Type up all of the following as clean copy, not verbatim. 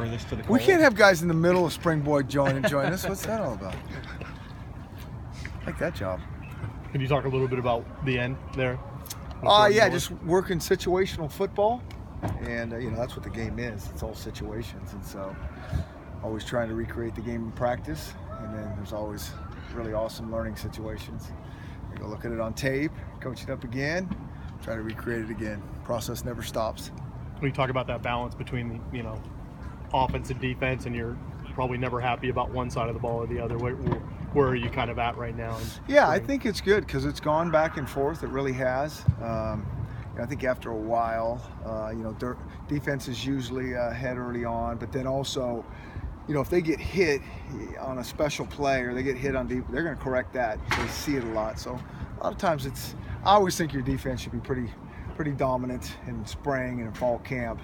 furthest to the We cold? can't have guys in the middle of spring boy join us. What's that all about? Like that job. Can you talk a little bit about the end there? Yeah, just working situational football, and that's what the game is. It's all situations, and so always trying to recreate the game in practice, and then there's always really awesome learning situations. You go look at it on tape, coach it up again, try to recreate it again. Process never stops. When you talk about that balance between offense and defense, and you're probably never happy about one side of the ball or the other, where are you kind of at right now? Yeah, I think it's good because it's gone back and forth. It really has. I think after a while, defense is usually ahead early on, but then also, if they get hit on a special play or they get hit on deep, they're going to correct that. They see it a lot. So a lot of times I always think your defense should be pretty dominant in spring and in fall camp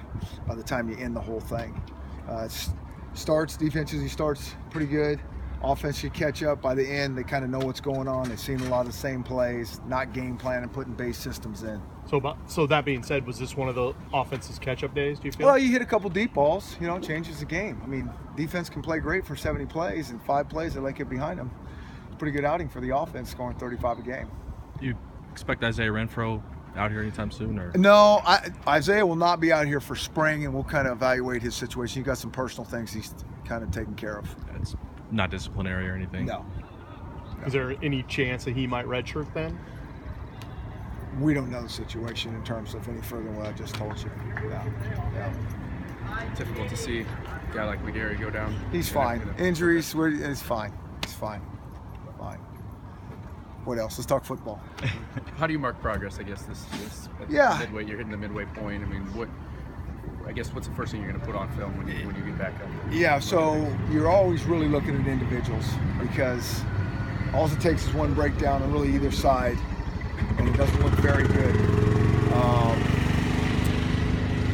by the time you end the whole thing. Defense usually starts pretty good. Offense should catch up by the end. They kind of know what's going on. They've seen a lot of the same plays, not game plan and putting base systems in. So that being said, was this one of the offense's catch-up days, do you feel? Well, you hit a couple deep balls, it changes the game. I mean, defense can play great for 70 plays, and 5 plays they let get behind them. Pretty good outing for the offense, scoring 35 a game. You expect Isaiah Renfro out here anytime soon? Or no, Isaiah will not be out here for spring, and we'll kind of evaluate his situation. He's got some personal things he's kind of taken care of. It's not disciplinary or anything? No. Is there any chance that he might redshirt then? We don't know the situation in terms of any further than what I just told you. Yeah. Difficult to see a guy like McGarry go down. He's fine. Injuries, it's fine. He's fine. Fine. What else? Let's talk football. How do you mark progress, I guess, this midway? You're hitting the midway point. I mean, what's the first thing you're going to put on film when you get back up? Yeah, so you're always really looking at individuals because all it takes is one breakdown on really either side, and it doesn't look very good.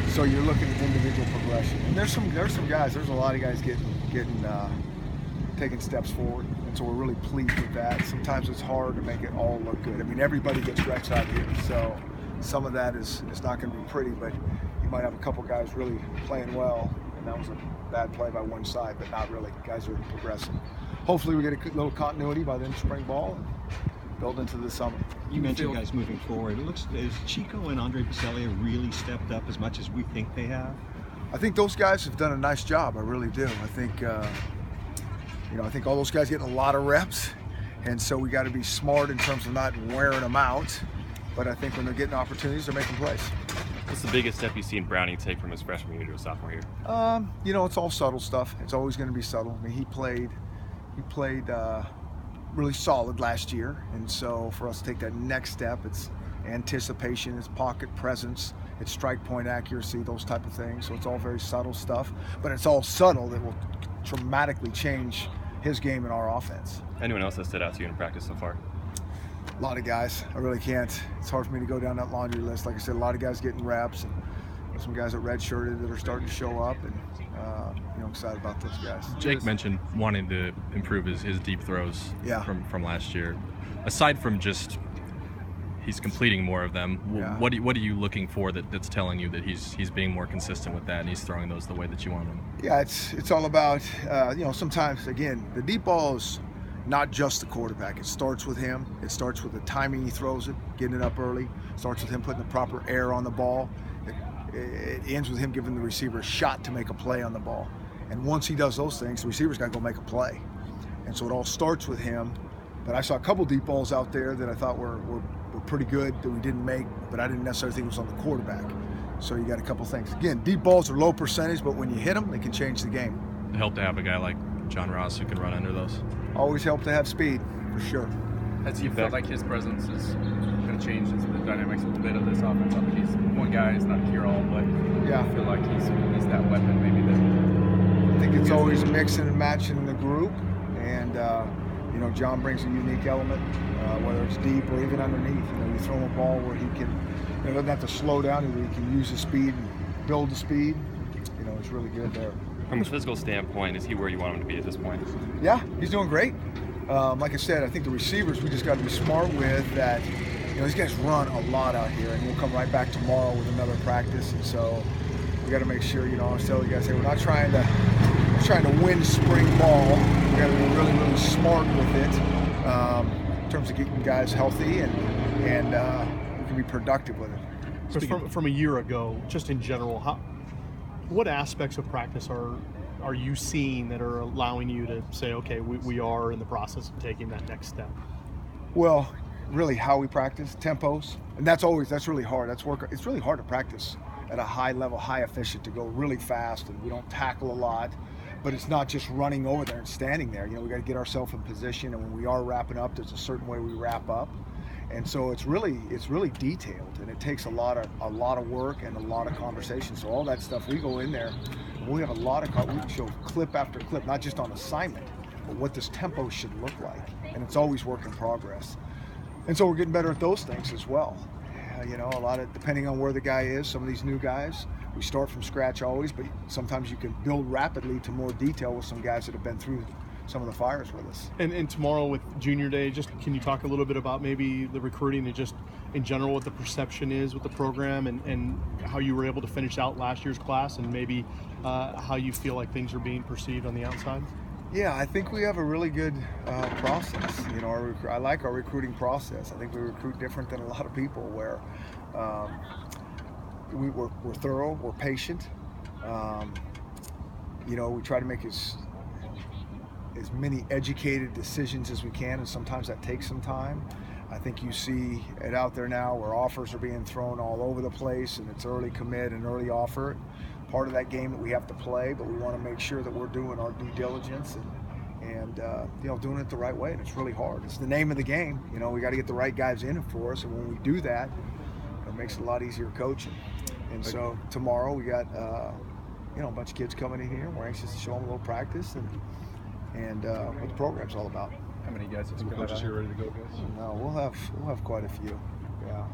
So you're looking at individual progression. And there's some guys. There's a lot of guys taking steps forward, and so we're really pleased with that. Sometimes it's hard to make it all look good. I mean, everybody gets reps out here, so some of that is not going to be pretty, but you might have a couple guys really playing well, and that was a bad play by one side, but not really. Guys are progressing. Hopefully we get a little continuity by the end of spring ball and build into the summer. You mentioned guys moving forward. It looks as Chico and Andre Baselli have really stepped up as much as we think they have. I think those guys have done a nice job. I really do. I think I think all those guys getting a lot of reps, and so we got to be smart in terms of not wearing them out. But I think when they're getting opportunities, they're making plays. What's the biggest step you've seen Browning take from his freshman year to a sophomore year? It's all subtle stuff. It's always going to be subtle. I mean, he played really solid last year, and so for us to take that next step, it's anticipation, it's pocket presence, it's strike point accuracy, those type of things. So it's all very subtle stuff, but it's all subtle that will dramatically change his game and our offense. Anyone else that stood out to you in practice so far? A lot of guys. I really can't. It's hard for me to go down that laundry list. Like I said, a lot of guys getting reps, and there's some guys that redshirted that are starting to show up, and excited about those guys. Jake mentioned wanting to improve his deep throws from last year. Aside from just he's completing more of them, what are you looking for that's telling you that he's being more consistent with that and he's throwing those the way that you want him? Yeah, it's all about sometimes, again, the deep ball is not just the quarterback. It starts with him. It starts with the timing he throws it, getting it up early. It starts with him putting the proper air on the ball. It ends with him giving the receiver a shot to make a play on the ball. And once he does those things, the receiver's got to go make a play. And so it all starts with him. But I saw a couple deep balls out there that I thought were pretty good that we didn't make, but I didn't necessarily think it was on the quarterback. So you got a couple things. Again, deep balls are low percentage, but when you hit them, they can change the game. It helped to have a guy like John Ross who can run under those. Always help to have speed, for sure. Has you felt like his presence is going to change the dynamics a little bit of this offense? I mean, he's one guy, he's not a cure-all, but I feel like he's that weapon maybe that... I think it's always mixing and matching the group, and John brings a unique element, whether it's deep or even underneath. You throw him a ball where he can, doesn't have to slow down, he can use his speed and build the speed. It's really good there. From a physical standpoint, is he where you want him to be at this point? Yeah, he's doing great. Like I said, I think the receivers, we just got to be smart with that. These guys run a lot out here, and we'll come right back tomorrow with another practice. And so we got to make sure, I was telling you guys, hey, we're not trying to win spring ball. We got to be really, really smart with it in terms of keeping guys healthy and we can be productive with it. From a year ago, just in general, what aspects of practice are you seeing that are allowing you to say, okay, we are in the process of taking that next step? Well, really how we practice, tempos, and that's really hard. It's really hard to practice at a high level, high efficient, to go really fast, and we don't tackle a lot. But it's not just running over there and standing there. We got to get ourselves in position, and when we are wrapping up, there's a certain way we wrap up. And so it's really detailed, and it takes a lot of work and a lot of conversation. So all that stuff, we go in there, and we have a lot of we show clip after clip, not just on assignment, but what this tempo should look like. And it's always work in progress. And so we're getting better at those things as well. A lot of, depending on where the guy is, some of these new guys, we start from scratch always, but sometimes you can build rapidly to more detail with some guys that have been through some of the fires with us. And tomorrow with Junior Day, just can you talk a little bit about maybe the recruiting and just in general what the perception is with the program and how you were able to finish out last year's class and maybe how you feel like things are being perceived on the outside? Yeah, I think we have a really good process. I like our recruiting process. I think we recruit different than a lot of people where we're thorough, we're patient. We try to make as many educated decisions as we can, and sometimes that takes some time. I think you see it out there now where offers are being thrown all over the place, and it's early commit and early offer. Part of that game that we have to play, but we want to make sure that we're doing our due diligence and doing it the right way. And it's really hard. It's the name of the game. We got to get the right guys in it for us, and when we do that, it makes it a lot easier coaching. And so tomorrow we got a bunch of kids coming in here. We're anxious to show them a little practice and what the program's all about. How many guys have coaches here ready to go, guys? No, we'll have quite a few. Yeah.